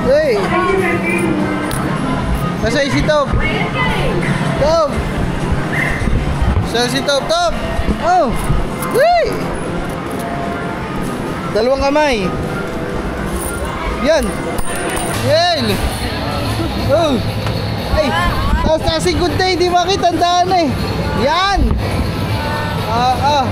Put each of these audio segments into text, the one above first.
Hey! Nasaan si Top? Top! Nasaan si Top? Top! Oh! Hey! Dalawang kamay. Yan! Yan! Oh! Ay! Tapos nasigod na, hindi makitandaan eh. Yan! Ah!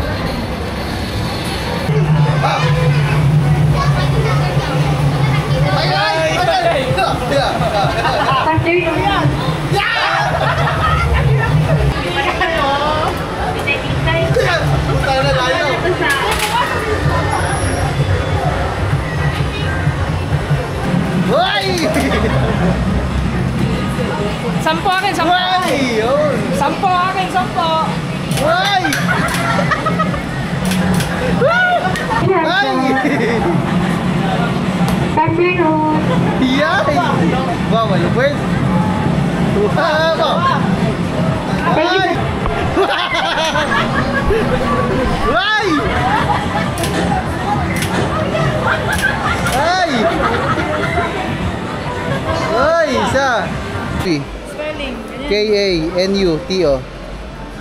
Sampo akin, sampo. Sampo akin, sampo. Ay! Yay! Wow, malupit! Wow! Ay! Ay! Ay! Ay! Isa! Spelling. K-A-N-U-T-O.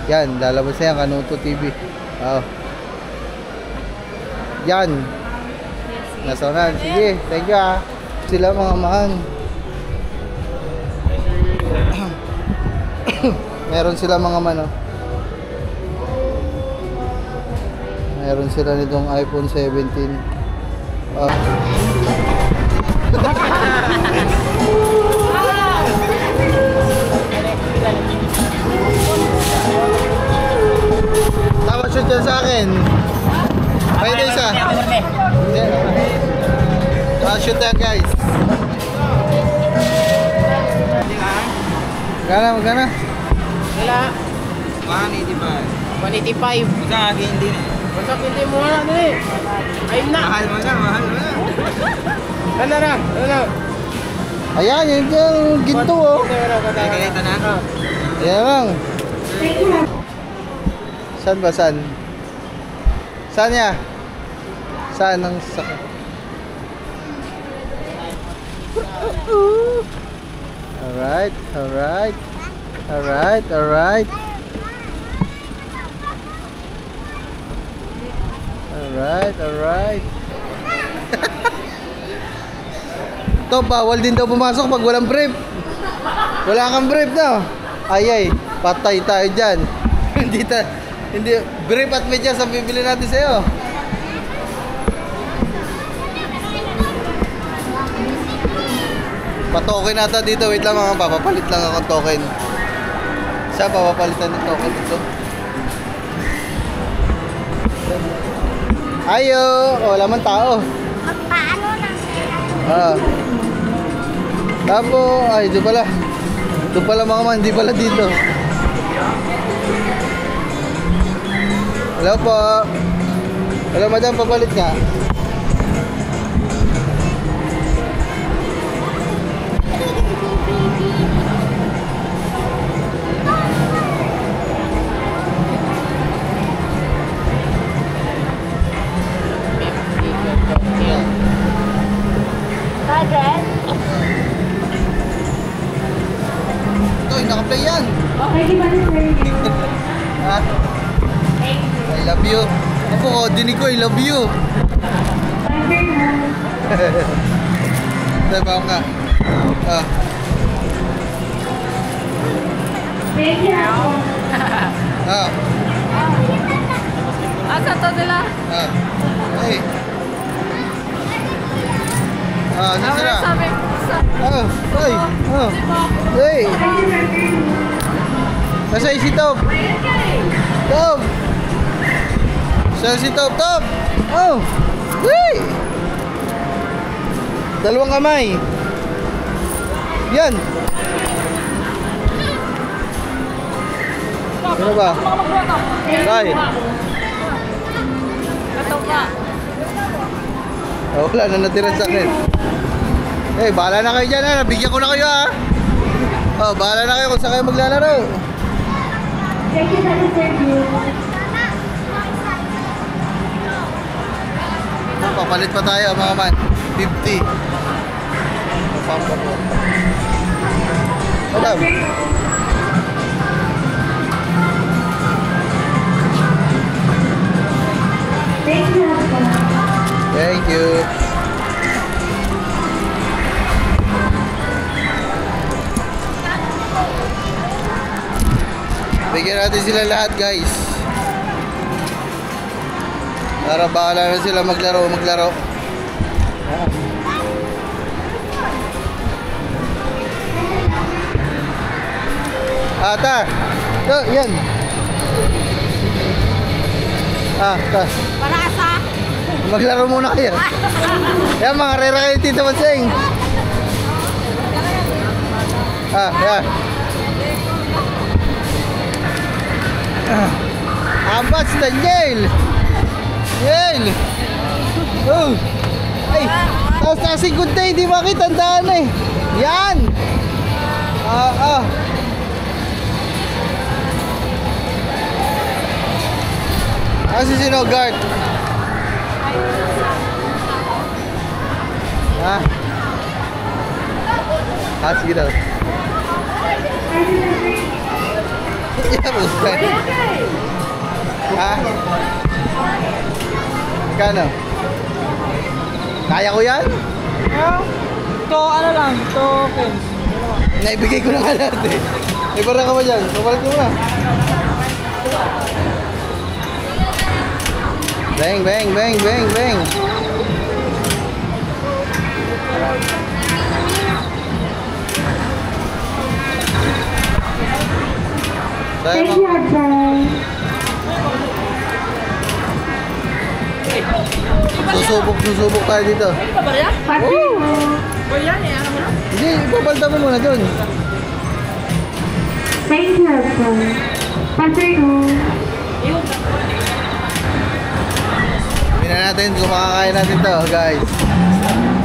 Yan, lalabas na yan, Kanuto TV. Oh. Yan. Nasonan. Sige, thank you ah. Sila mga mahal. Meron sila mga mano. Meron sila nitong iPhone 17. Oh. Tama shoot dyan sa akin. Pwede isa. Shoot yan guys. Magkana? Wala. 185. 185. Basta akin din eh. Basta hindi mo na eh. Ayun na. Mahal mo na. Ano na? Ayan, yung ginto oh. Kalita na. Ayan lang. Saan ba? Saan? Saan niya? Saan ang sakit? Alright. To, bawal din daw pumasok pag walang brief. Wala kang brief na. Ay, patay tayo dyan. Hindi, brief at medyas ang bibili natin sa'yo. Pa-token nata dito. Wait lang mga papapalit lang ako token. Siya papapalitan ng token dito. Ayo, wala man tao. Paano lang? Tapos, ay, ito pala. Ito pala mga man, hindi pala dito. Hello po. Hello madam, papalit ka. Naka-play yan. Okay, di ba na Ha? I love you. Ako ko, dinig ko, I love you. Diba ako nga? Thank you. Asa to sila? Hey. Ano sila? Sabi. Hey. Hey. Nasaan si Top? Top! Nasaan si Top? Top! Oh! Hey! Dalawang kamay. Yan. Ano ba? Tay. Ito ka. Wala na natira sa akin. Eh, bahala na kayo dyan ha. Nabigyan ko na kayo ha. Oh, bahala na kayo kung saan kayo maglalaro. Thank you, interview. Papalit pa tayo mga man. 50. Madam. Thank you po. Thank you. Bigyan natin sila lahat, guys. Para bahala na sila maglaro. Ata. Ito, yan. Ta. Parasa. Maglaro muna kayo. Yan, mga rera kayo, Tito Manseng. Yan. Abats, Daniel. Yel. Oh. Ay, taas good day, di ba kita tandaan eh. Yan. Kasi sino guard? Sige daw. Yeah, bukan. Kano? Kaya ko yan? Ito, ano lang, tokens. Naibigay ko na nga lahat eh. May para ka ba dyan? Papalit ko na. Bang, bang, bang, bang, bang. Thank you, Adjan. Susubok tayo dito. Pati. Hindi, ipapalta mo muna dun. Thank you, Adjan. Pati. Tingnan natin kung makakain natin to, guys.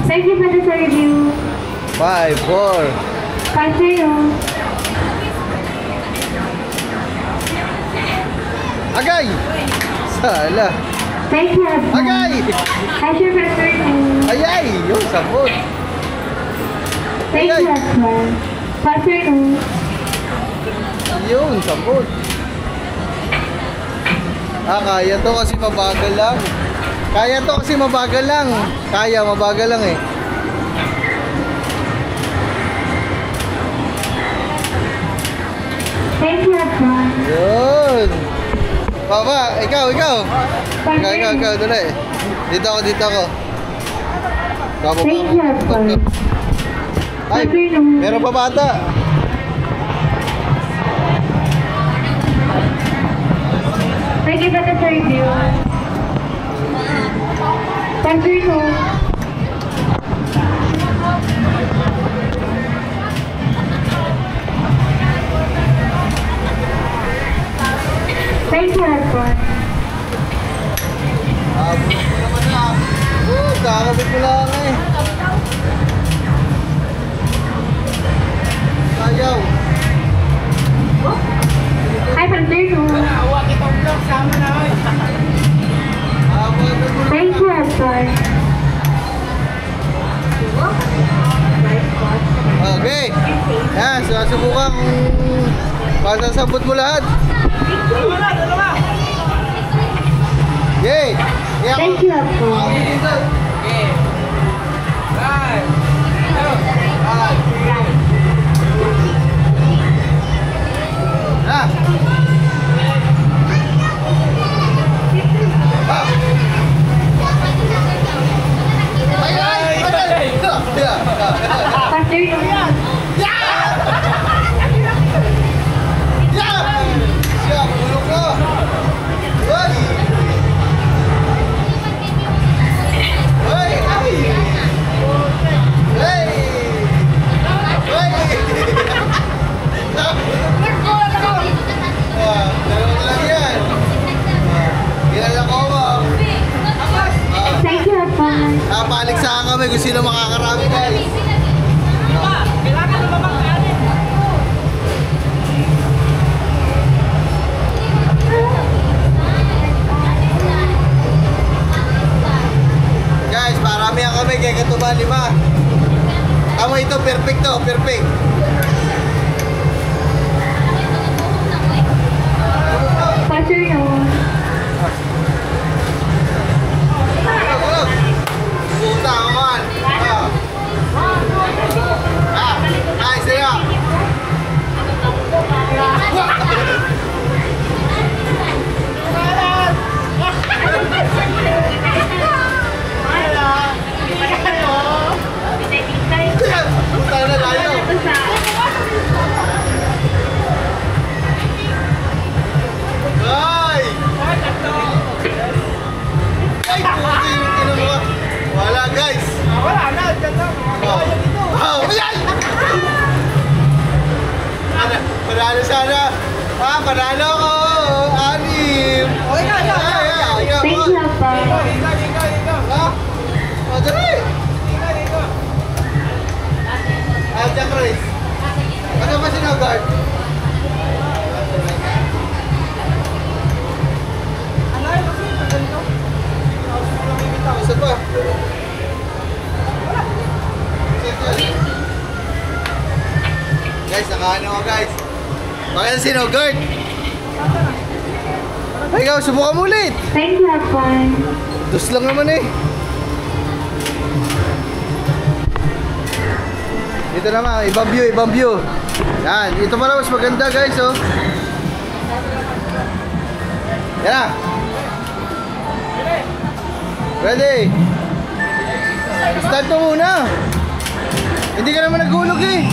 Thank you for the review. 5, 4. Pati. Agay! Sala. Thank you, Adjan. Agay! Thank you for the review. Ayay! Yung sabot. Thank you, Adjan. Pati. Yun, sabot. Kaya to kasi mabagal lang. Kaya, mabagal lang eh. Thank you, Adjan. Yun. Baba, ikaw. Pati. Ikaw, dali. Dito ako. Baba. Thank you, Adjan. Ay, meron pa bata. Thank you for the review. Pati. Thank you, Adjan. Kakabit mo lang eh. Ayaw. Hi, Pati. Thank you, Adjan. Okay. Yan, susubukan kung pasasabot mo lahat. Yay! Thank you, Adjan. Pati. Thank you, Adjan. Paligsahan kami kung sino makakarami, guys. Guys, paramihan kami kaya katuba 5. Tama ito Perfecto, perfecto, perfect. Pastor Noon. Puta, kaman. Nice, yeah. Puta na, layo. Ay! Ay, puti yung kinuha. Wala, guys. Wala na, ganda. Oh, ayan! Panalo sana. Panalo ko. Anim. Okay ka, Thank you, Papa. Dali. Jack Race. Ano ba sinagard? Isa pa. Guys, nakaano ko guys. Bakit sinagard? Ay, ikaw, subukan mo ulit. Thank you, Papa. Dos lang naman eh. Dito naman, ibang view, ibang view. Yan, ito pala mas maganda guys, oh. Yan na. Ready? Start mo muna. Hindi ka naman naghulog eh.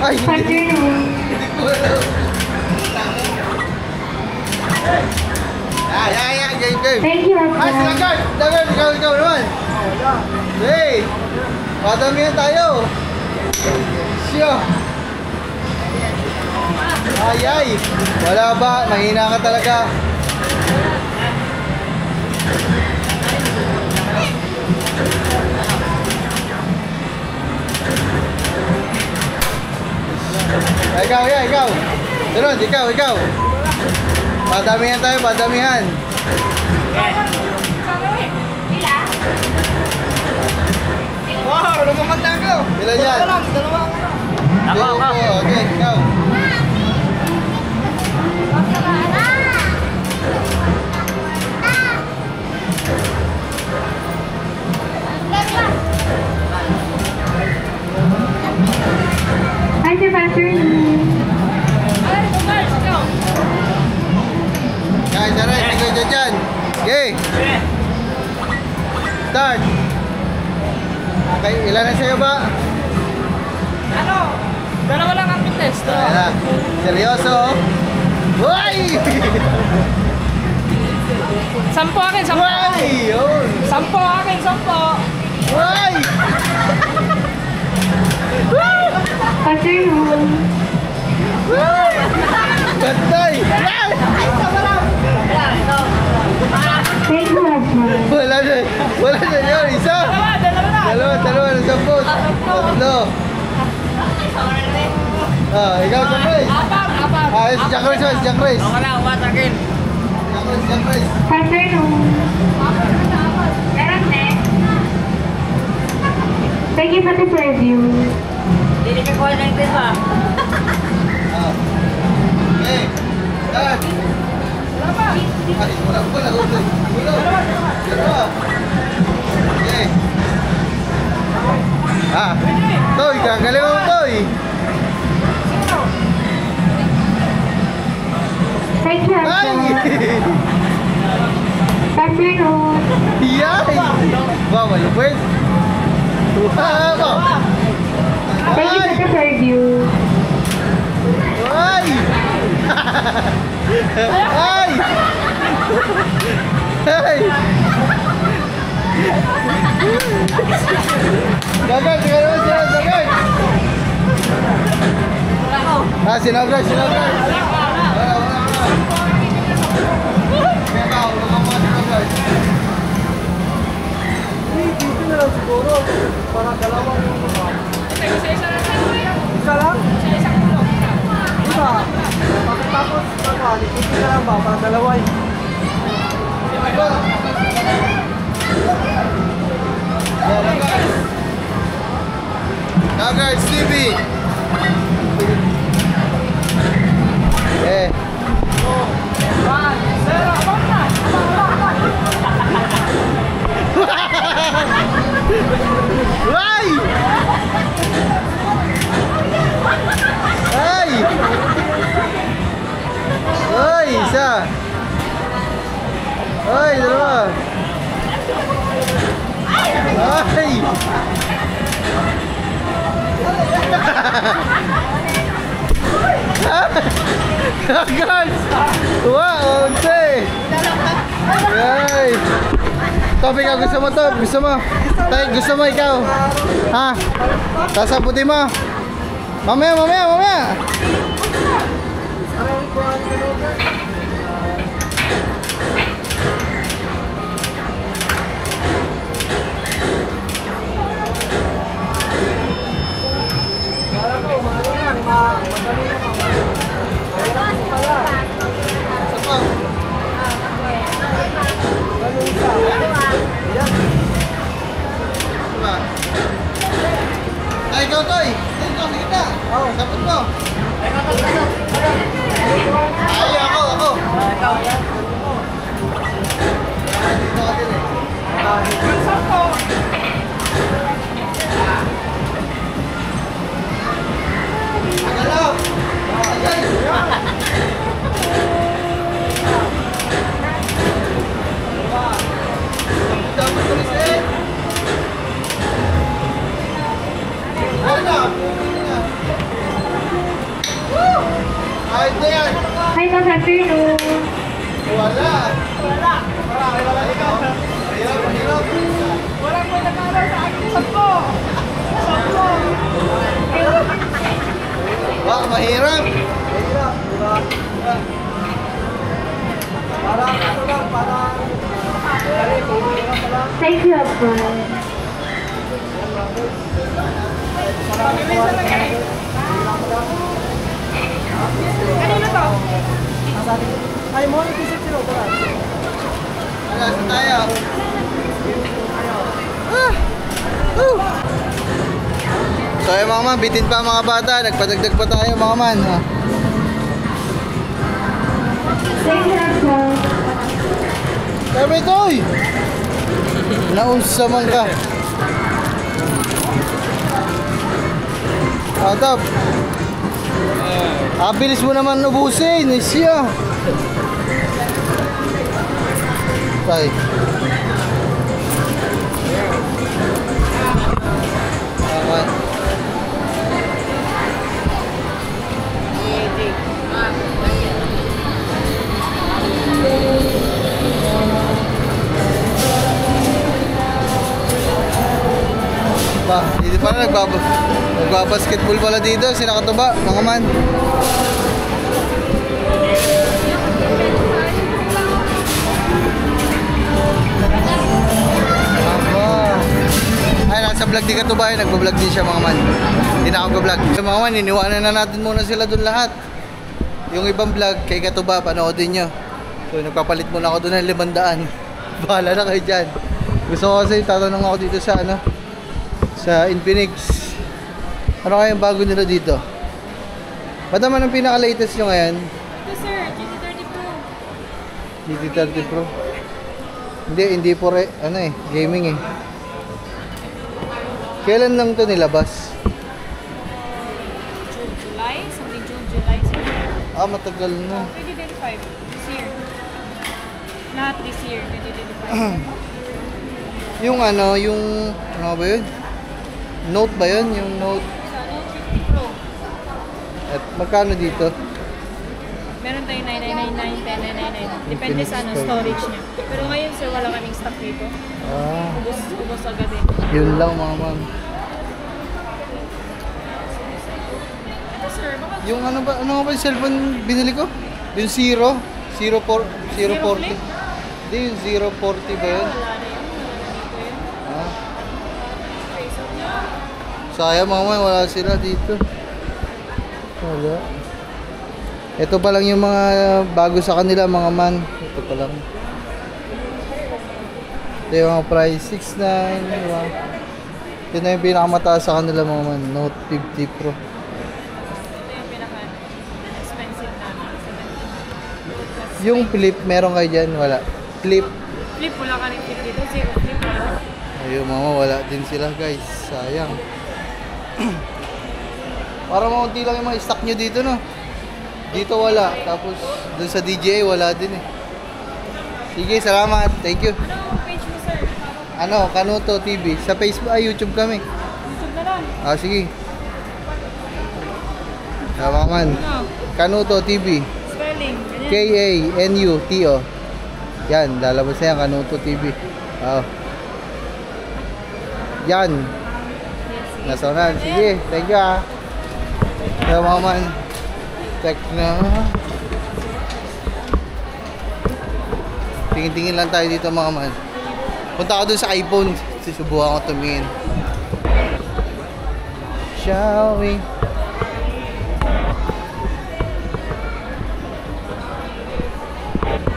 Ay, Pastor hindi. Noon. Game. Thank you, Ay, sila Papa. guard, ikaw naman. Hey, padamihan tayo. Siya. Ay, wala ba? Mahina ka talaga. Ikaw. Sunod, ikaw. Padamihan tayo, padamihan. Wow, lumamag na ako. Ilan yan? Dalawa. Okay, ikaw. Hi, Sir Pastor Noon. Guys, alright, ikaw dyan. Okay. Start. Okay, ilan na sa'yo ba? Ano? Dalawa lang ang test. Ayan na. Seryoso. Uy! Sampo akin, sampo. Uy! Yun! Sampo akin, sampo. Uy! Pastor Noon. Gantay! Thank you, Papa. Wala na yun. Isa! Dalawa na sampot. Tatlo. Ikaw Jack Race. Apat. Si Jack Race. Jack Race. Watakin. Jack Race. Pastor Noon. Thank you for the preview. Hindi ka kuha ng test ba? Okay. Start. Ay, wala. Dalawa. Okay. Toy, gagaling mo, Toy. Thank you, Ay! Papa. Pastor Noon. Yay! Wow, malupit. Wow! Thank you for the preview. Ay! Ay! Ay! Dagan, dagan. Sinagad. Wala. Ikaw, sinagad. Dito na lang siguro. Para dalawang Isa lang? isa lang? Isang tulog. Isa. Pagkatapos, dito na lang ba? Para dalawa Guards TV. Eh. Why? Ay! Ay, isa. Ay, dalawa. Ay! Guys! Wow, onte! Ay! Topic ka, gusto mo to? Gusto mo? Tay, gusto mo ikaw? Ha? Sasabuti mo? Mamaya, mamaya, mamaya! Ay, ikaw, Toy! Dito, sige na! Sapot mo! Ay, ako! Dito ka din eh. Magalaw! Ay! Dapat ko rin Ay, ito yan! Hi, good afternoon. Wala! Wala ikaw! Mahirap! Walang may nag-aaral sa akin. Sampo! Wah, mahirap! Thank you, Abban. Kanino to? Wala, saan tayo? So ayun mga man, bitin pa mga bata, nagpadagdag pa tayo mga man. Thank you, Abban. Sabi ito oy! Naunsa man ka. Atap. Bilis mo naman ubusin, siya. Tay. Aman. Ba, dito pala nagbabasketball pala dito, sila Katuba, mga man. Ay, nasa vlog di Katuba, nagbablog din siya mga man. Hindi na ako vlog. So mga man, iniwanan na natin muna sila dun lahat. Yung ibang vlog kay Katuba, panoodin nyo. So nagpapalit muna ako dun ng 500. Bahala na kayo dyan. Gusto ko kasi tatanong ako dito sa ano, sa Infinix. Ano kaya yung bago nila dito? Ba't naman ang pinaka-latest nyo ngayon? Ito sir, GT30 Pro. GT30 Pro. Hindi po ano eh, gaming eh. Kailan lang to nilabas? July? Something July sir. Ah, matagal na. 2025. This year. Lahat this year, 2025. Yung ano ba yun? Note ba yun? Yung Note. Note 50 Pro. At magkano dito? Meron tayo 999, 1099. Depende sa ano, storage niya. Pero ngayon sir, wala kaming stock dito. Ah, Ubus agad eh. yun lang mga man. Ito sir, baka Yung ano ba yung cellphone binili ko? Yung 040. Flip? Hindi, yung 040 ba yun? wala na yun. Dito yun. Ah, Okay, so sayang mga man, wala sila dito. Wala. Ito pa lang yung mga bago sa kanila mga man. Ito pa lang. Ito yung mga price 6.9, diba? Ito na yung pinakamataas sa kanila mga man. Note 50 Pro. Ito yung pinaka-expensive namin. Yung flip, meron kayo dyan? Wala. Flip. Flip, wala ka rin flip dito. Zero flip wala. Ayun mama, wala din sila guys. Sayang. Para maunti lang yung mga stock nyo dito, no? Dito wala. Tapos dun sa DJI wala din eh. Sige, salamat. Thank you. Ano page mo, sir? Ano, Kanuto TV. Sa Facebook, YouTube kami. YouTube na lang. Sige. Tama man. Ano? Kanuto TV. Spelling. Ganyan. K-A-N-U-T-O. Yan, lalabas na yan, Kanuto TV. Yan. Yes. Nasonan. Sige, thank you ah. Tama man. Check na. Tingin-tingin lang tayo dito mga man. Punta ako dun sa iPhone. Susubukan ko tumingin. Shall we?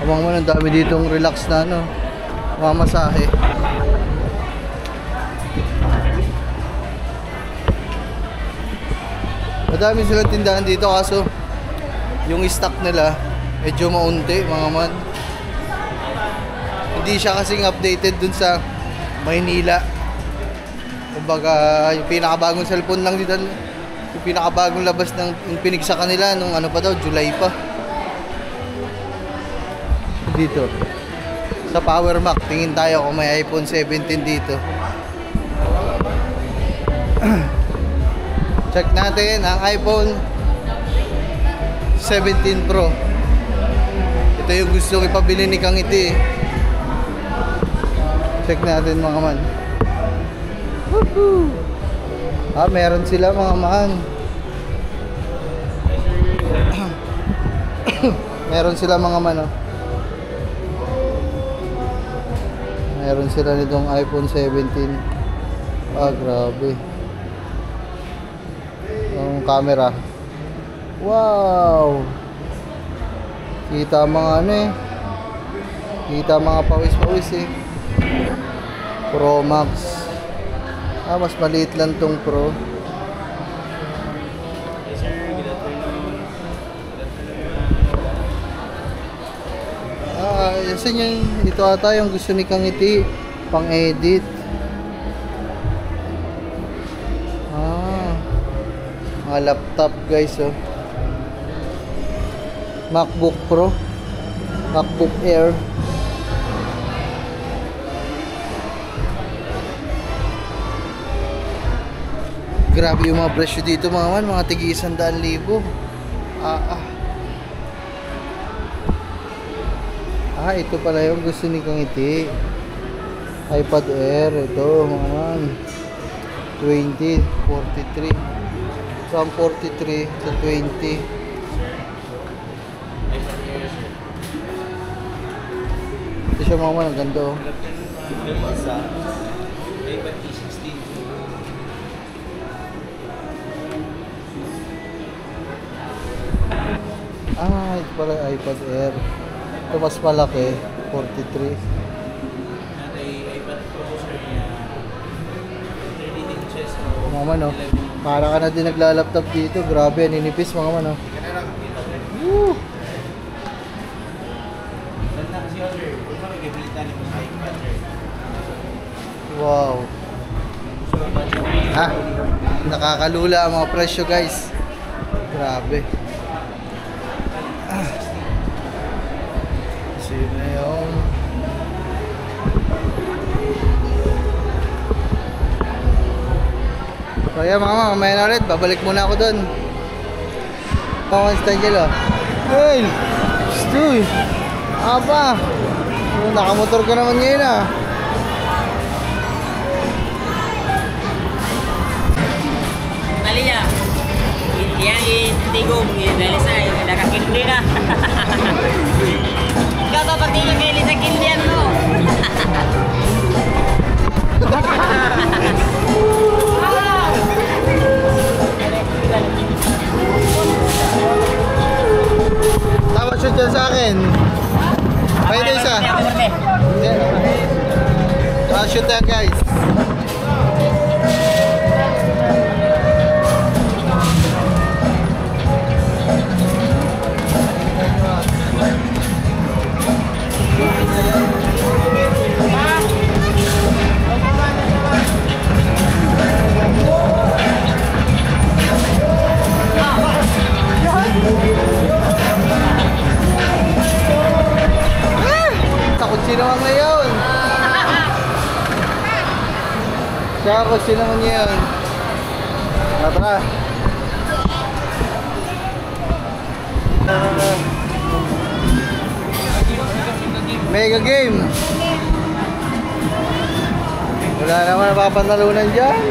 Abang mo, ang dami ditong relax na ano. Mamasahe. Madami silang tindahan dito kaso yung stock nila medyo maunti mga man. Hindi siya kasing updated dun sa Maynila. Kumbaga yung pinakabagong cellphone lang dito, yung pinakabagong labas ng Infinix sa kanila nung ano pa daw, July pa. Dito sa Power Mac, tingin tayo kung may iPhone 17 dito. Check natin ang iPhone 17 Pro. Ito yung gusto kong ipabili ni Kang Iti. Check natin mga man. Woohoo! Meron sila mga man. Meron sila mga man, oh. Meron sila nitong iPhone 17. Grabe. Ang camera. Wow! Kita mga ano eh. Kita mga pawis-pawis eh. Pro Max. Mas maliit lang tong Pro. Yasin yung ito ata yung gusto ni Kang Iti pang edit. Mga laptop guys, oh. MacBook Pro, MacBook Air. Grabe yung mga presyo dito mga man, mga tigi 100,000. Ito pala yung gusto ni Kang Iti. iPad Air, ito mga man. 20, 43. From 43 to 20. Ito siya mga man, ang ganda, oh. Ito pala iPad Air. Ito mas malaki, 43. Mga man, oh. Para ka na din naglalaptop dito. Grabe, ninipis mga man, oh. Woo! Wow. Nakakalula ang mga presyo guys. Grabe. Sino yun? So yeah mga mamaya na ulit, babalik muna ako dun. Pawan sa Angelo. Hey! Stoy! Aba! Nakamotor ka naman ngayon ah. Mali niya. Yan itigong, dahil sa nakakindi na. Ikaw ba pag tingin kayo sa kindian mo? Tama shoot dyan sa akin. Pwede isa. Shoot yan guys. Kako, sino naman yan? Tara. Mega game. Wala naman napapanalunan dyan.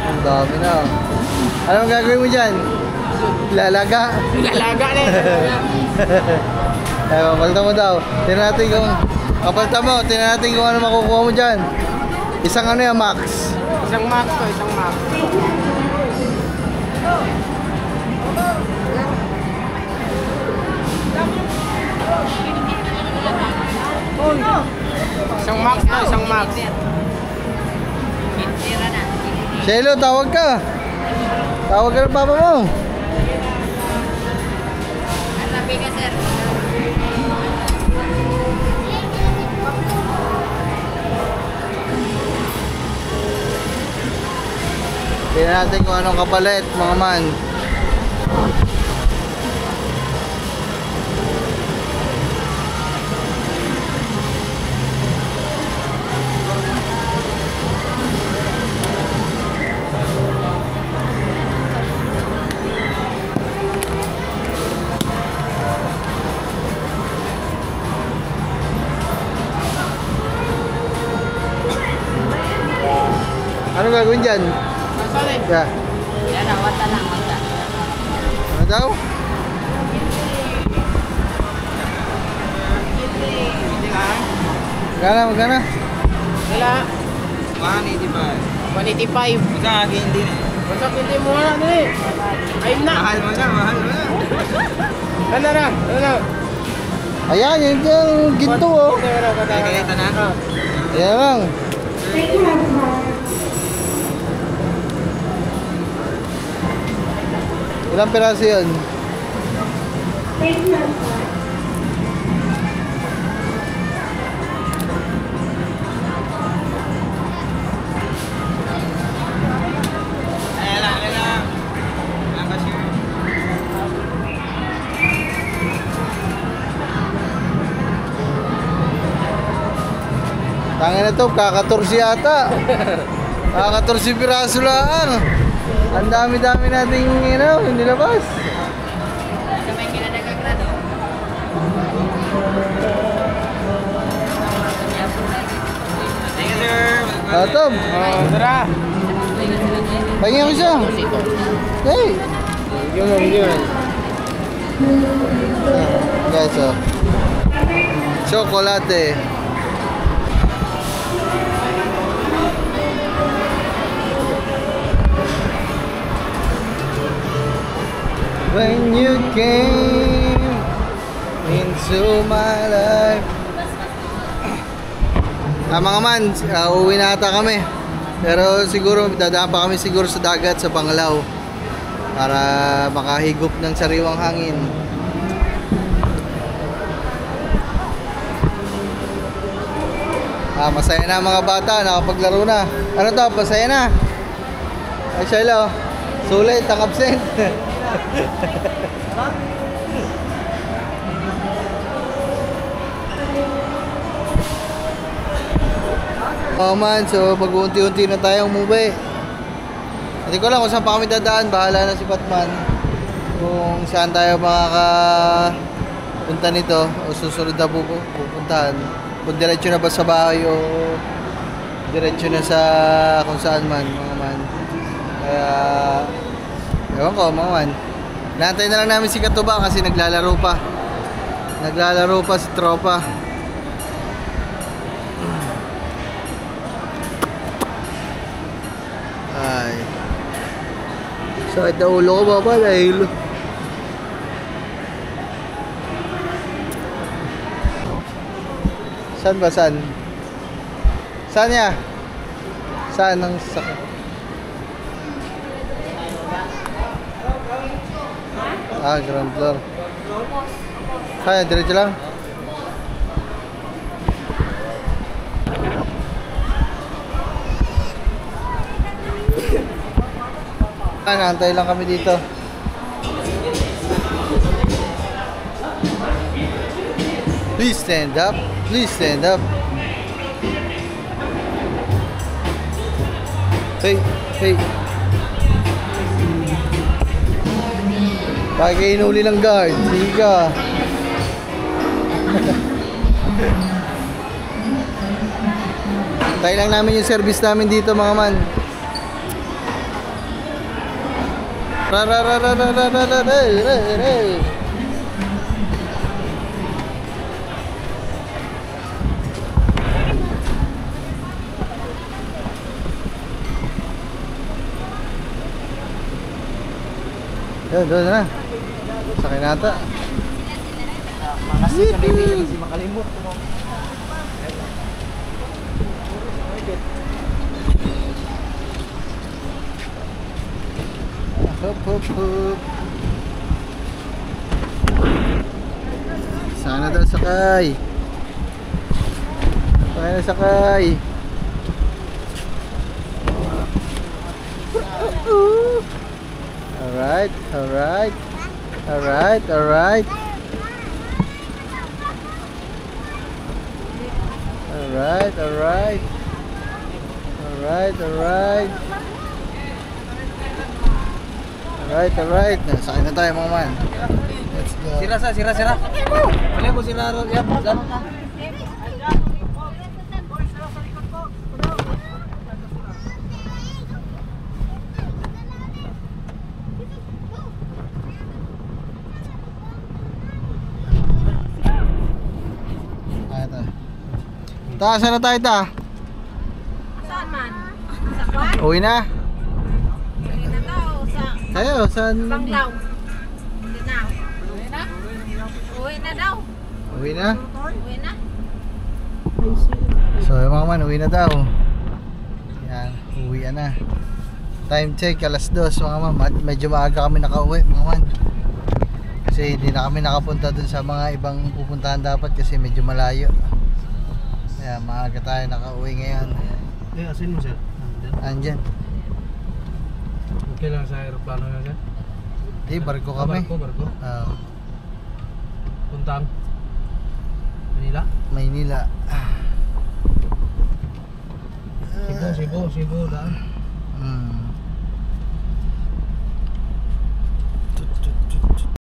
Ang dami na. Ano ang gagawin mo dyan? Lalaga? Lalaga na Ay, kapalta mo daw. Tingnan natin kung... Kapalta mo, tingnan natin kung ano makukuha mo dyan. Isang ano yan, max? Isang max to, isang max. Isang max to, isang max. Shelo, tawag ka. Tawag ka ng papa mo. Sabi ka, sir. Tingnan natin kung anong kapalit, mga man. Ano gagawin dyan? Sorry. Yeah. Yan, wata lang, wata. Ano daw? Magkana, magkana? Wala. 185. 185. Sa akin din. Basta hindi mo na ano eh. Ayun na. Mahal mo na, mahal mo na. Ano na? Ano na? Ayan, yun yung ginto oh. Ay, ganito na. Ayan lang. Thank you, husband. Ilang piraso yun? Thank you, husband. Ay, lang. Ang cashier. Tangin na to, kaka-14 yata. Kaka-14 piraso lang. Ang dami-dami nating nilabas. Kamay kinadagagrado. Thank you, sir. Tom, Tara. pahingin ko siya. Hey! Yun. Guys, oh. Chocolate. When you came into my life. Mga man, uuwi na ata kami. Pero siguro, dadaan pa kami siguro sa dagat, sa Panglao. Para makahigop ng sariwang hangin. Masaya na mga bata, nakapaglaro na. Ano to, masaya na? Ay, Shiloh, sulit, ang absent. Man, so mag-unti-unti na tayong umuwi. Hindi ko lang kung saan pa kami dadaan, bahala na si Batman kung saan tayo makakapunta nito o susunod na pupuntahan, kung diretso na ba sa bahay o diretso na sa kung saan man, mga man. Kaya ewan ko, mga man, naantay na lang namin si Katuba kasi naglalaro pa si tropa. Ay, sakit na ulo ko baba dahil saan ba? Saan niya? Saan ang sakit? Ground floor. Kaya, diretso lang. Antay lang kami dito. Please stand up. Please stand up. Hey, hey. Bakit kayo inuli ng guard? Sige ka. Tayo lang namin yung service namin dito mga man. Doon na. Sakay na ata. Makasay ka na hindi kasi makalimot. Hop, hop, hop. Sana daw sakay. Sakay na sakay. Alright, alright. Alright, alright. Alright, alright. Alright, alright. Alright, alright. Nasakay na tayo mga man. Let's go. Sira. Wala ko sira. Yan, dyan. Saan na tayo ta? Saan man? Sa kwan? Uwi na? Uwi na daw. Sa Tayo, saan? Banglaw. Hindi na. Uwi na? Uwi na daw. Uwi na? Uwi na. So yung mga man, uwi na daw. Yan, uwi na. Time check, alas 2 mga man. Medyo maaga kami nakauwi mga man. Kasi hindi na kami nakapunta dun sa mga ibang pupuntahan dapat kasi medyo malayo. Kaya maaga tayo nakauwi ngayon. Asin mo sir. Andyan. Okay lang sa aeroplano yan sir. Di, barko kami. Barko. Ah, Puntang Manila. Maynila. Cebu daan.